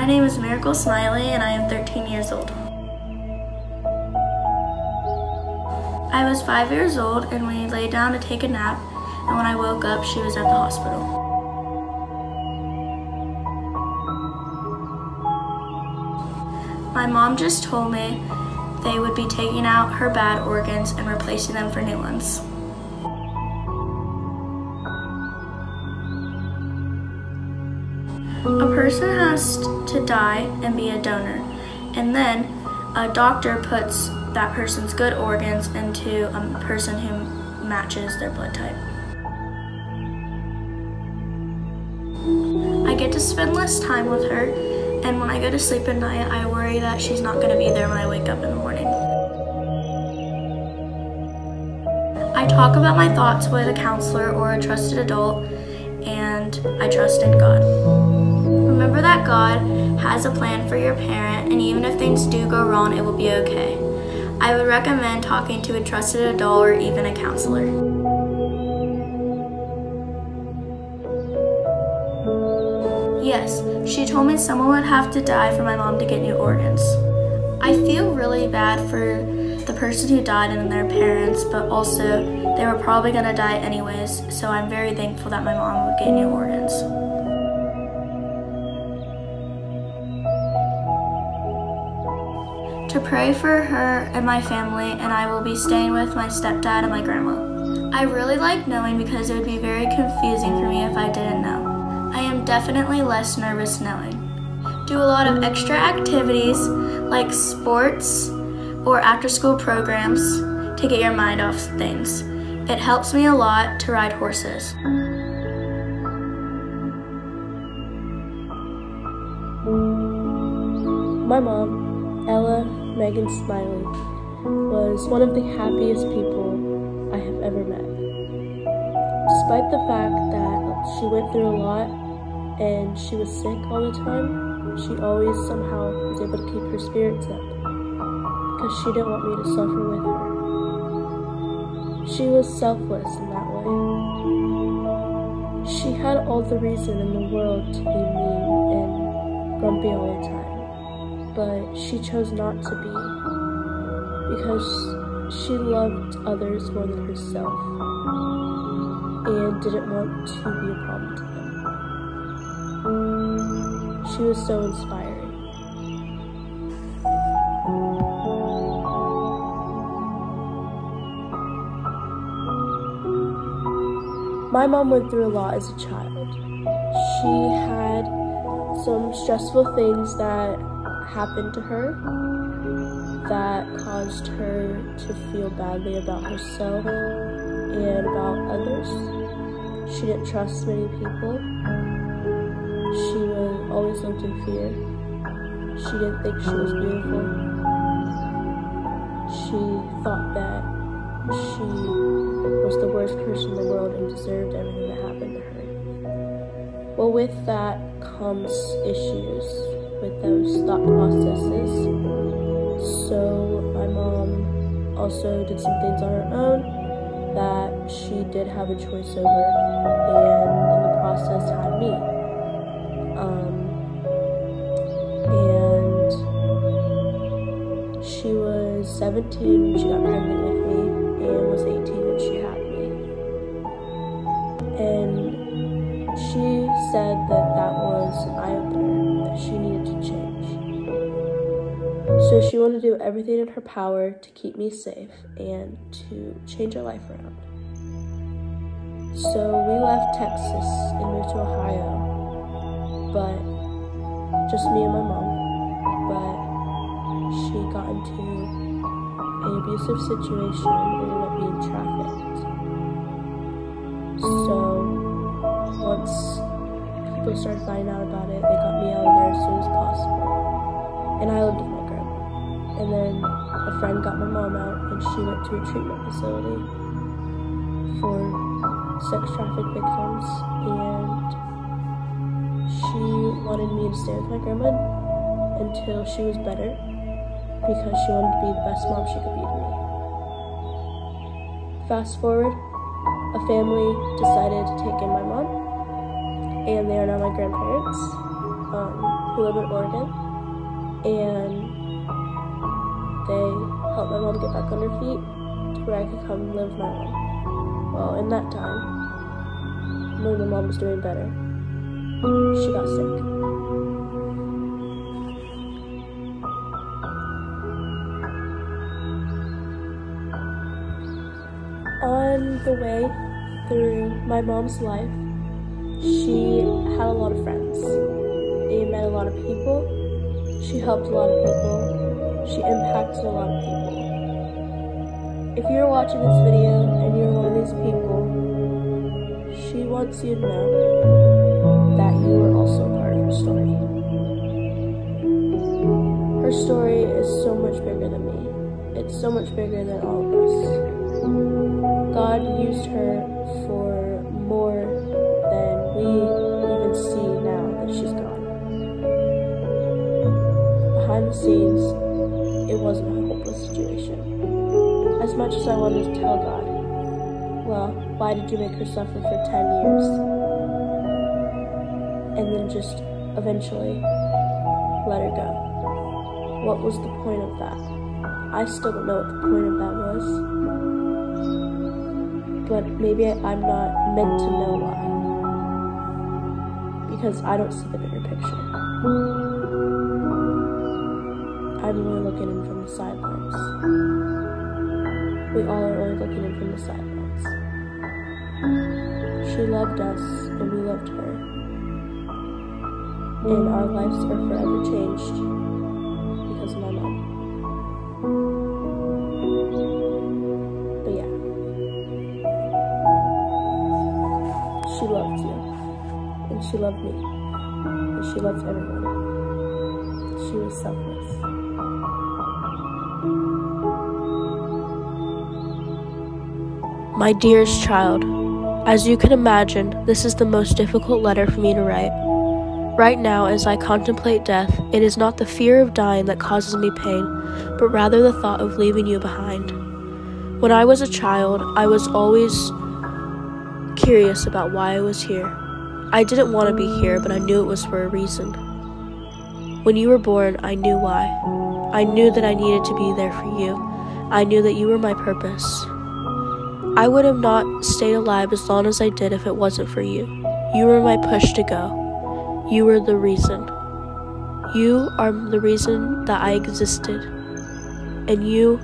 name is Smillie and I am 13 years old. I was 5 years old and we laid down to take a nap, and when I woke up, she was at the hospital. My mom just told me they would be taking out her bad organs and replacing them for new ones. A person has to die and be a donor, and then a doctor puts that person's good organs into a person who matches their blood type. I get to spend less time with her, and when I go to sleep at night, I worry that she's not going to be there when I wake up in the morning. I talk about my thoughts with a counselor or a trusted adult, and I trust in God. Remember that God has a plan for your parent, and even if things do go wrong, it will be okay. I would recommend talking to a trusted adult or even a counselor. Yes, she told me someone would have to die for my mom to get new organs. I feel really bad for the person who died and their parents, but also they were probably going to die anyways, so I'm very thankful that my mom would get new organs. To pray for her and my family, and I will be staying with my stepdad and my grandma. I really like knowing because it would be very confusing for me if I didn't know. I am definitely less nervous knowing. Do a lot of extra activities like sports or after-school programs to get your mind off things. It helps me a lot to ride horses. My mom, Ella Megan Smillie, was one of the happiest people I have ever met. Despite the fact that she went through a lot and she was sick all the time, she always somehow was able to keep her spirits up because she didn't want me to suffer with her. She was selfless in that way. She had all the reason in the world to be mean and grumpy all the time, but she chose not to be because she loved others more than herself and didn't want to be a problem to them. She was so inspiring. My mom went through a lot as a child. She had some stressful things that happened to her that caused her to feel badly about herself and about others. She didn't trust many people. She always lived in fear. She didn't think she was beautiful. She thought that she was the worst person in the world and deserved everything that happened to her. Well, with that comes issues with those thought processes. So my mom also did some things on her own that she did have a choice over, and in the process had me. And she was 17 when she got pregnant with me and was 18 when she had me. And she said that was an eye-opener, that she needed to change. So she wanted to do everything in her power to keep me safe and to change her life around. So we left Texas and moved to Ohio, but just me and my mom. But she got into an abusive situation and ended up being trafficked. So once people started finding out about it, they got me out of there as soon as possible. And I lived with my grandma. And then a friend got my mom out and she went to a treatment facility for sex trafficked victims, and she wanted me to stay with my grandma until she was better because she wanted to be the best mom she could be to me. Fast forward, a family decided to take in my mom, and they are now my grandparents, who who live in Oregon, and they helped my mom get back on her feet to where I could come and live with my mom. Well, in that time, when my mom was doing better, she got sick. On the way through my mom's life, she had a lot of friends. She met a lot of people. She helped a lot of people. She impacted a lot of people. If you're watching this video and you're one of these people, she wants you to know that you are also a part of her story. Her story is so much bigger than me. It's so much bigger than all of us. God used her for more than we even see now that she's gone. Behind the scenes, it wasn't a hopeless situation. As much as I wanted to tell God, well, why did you make her suffer for 10 years? And then just eventually let her go. What was the point of that? I still don't know what the point of that was. But maybe I'm not meant to know why. Because I don't see the bigger picture. I'm only looking in from the sidelines. We all are only looking in from the sidelines. She loved us, and we loved her. And our lives are forever changed because of my mom. But yeah. She loved you, and she loved me, and she loved everyone. She was selfless. My dearest child, as you can imagine, this is the most difficult letter for me to write. Right now, as I contemplate death, it is not the fear of dying that causes me pain, but rather the thought of leaving you behind. When I was a child, I was always curious about why I was here. I didn't want to be here, but I knew it was for a reason. When you were born, I knew why. I knew that I needed to be there for you. I knew that you were my purpose. I would have not stayed alive as long as I did if it wasn't for you. You were my push to go. You were the reason. You are the reason that I existed. And you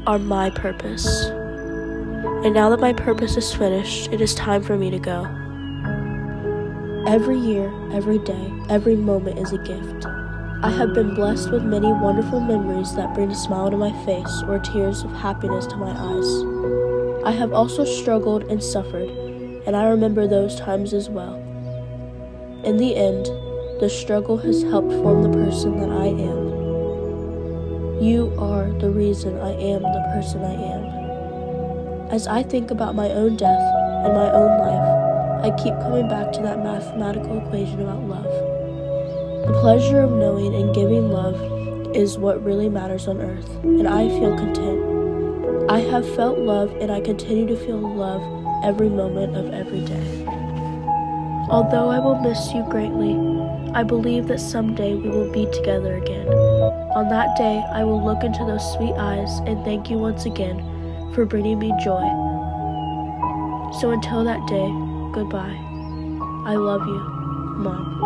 are my purpose. And now that my purpose is finished, it is time for me to go. Every year, every day, every moment is a gift. I have been blessed with many wonderful memories that bring a smile to my face or tears of happiness to my eyes. I have also struggled and suffered, and I remember those times as well. In the end, the struggle has helped form the person that I am. You are the reason I am the person I am. As I think about my own death and my own life, I keep coming back to that mathematical equation about love. The pleasure of knowing and giving love is what really matters on earth, and I feel content. I have felt love, and I continue to feel love every moment of every day. Although I will miss you greatly, I believe that someday we will be together again. On that day, I will look into those sweet eyes and thank you once again for bringing me joy. So until that day, goodbye. I love you, Mom.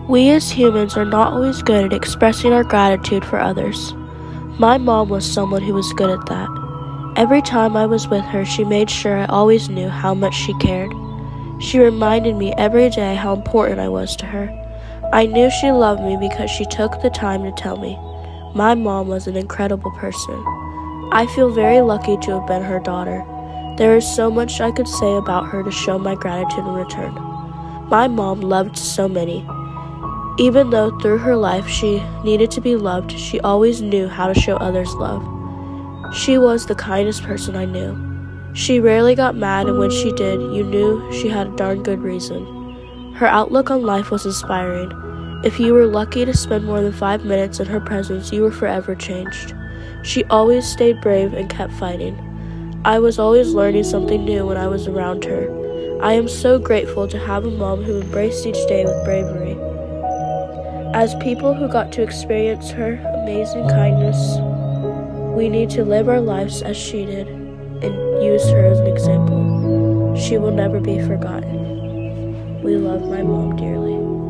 We as humans are not always good at expressing our gratitude for others. My mom was someone who was good at that. Every time I was with her, she made sure I always knew how much she cared. She reminded me every day how important I was to her. I knew she loved me because she took the time to tell me. My mom was an incredible person. I feel very lucky to have been her daughter. There is so much I could say about her to show my gratitude in return. My mom loved so many. Even though through her life she needed to be loved, she always knew how to show others love. She was the kindest person I knew. She rarely got mad, and when she did, you knew she had a darn good reason. Her outlook on life was inspiring. If you were lucky to spend more than 5 minutes in her presence, you were forever changed. She always stayed brave and kept fighting. I was always learning something new when I was around her. I am so grateful to have a mom who embraced each day with bravery. As people who got to experience her amazing kindness, we need to live our lives as she did and use her as an example. She will never be forgotten. We love my mom dearly.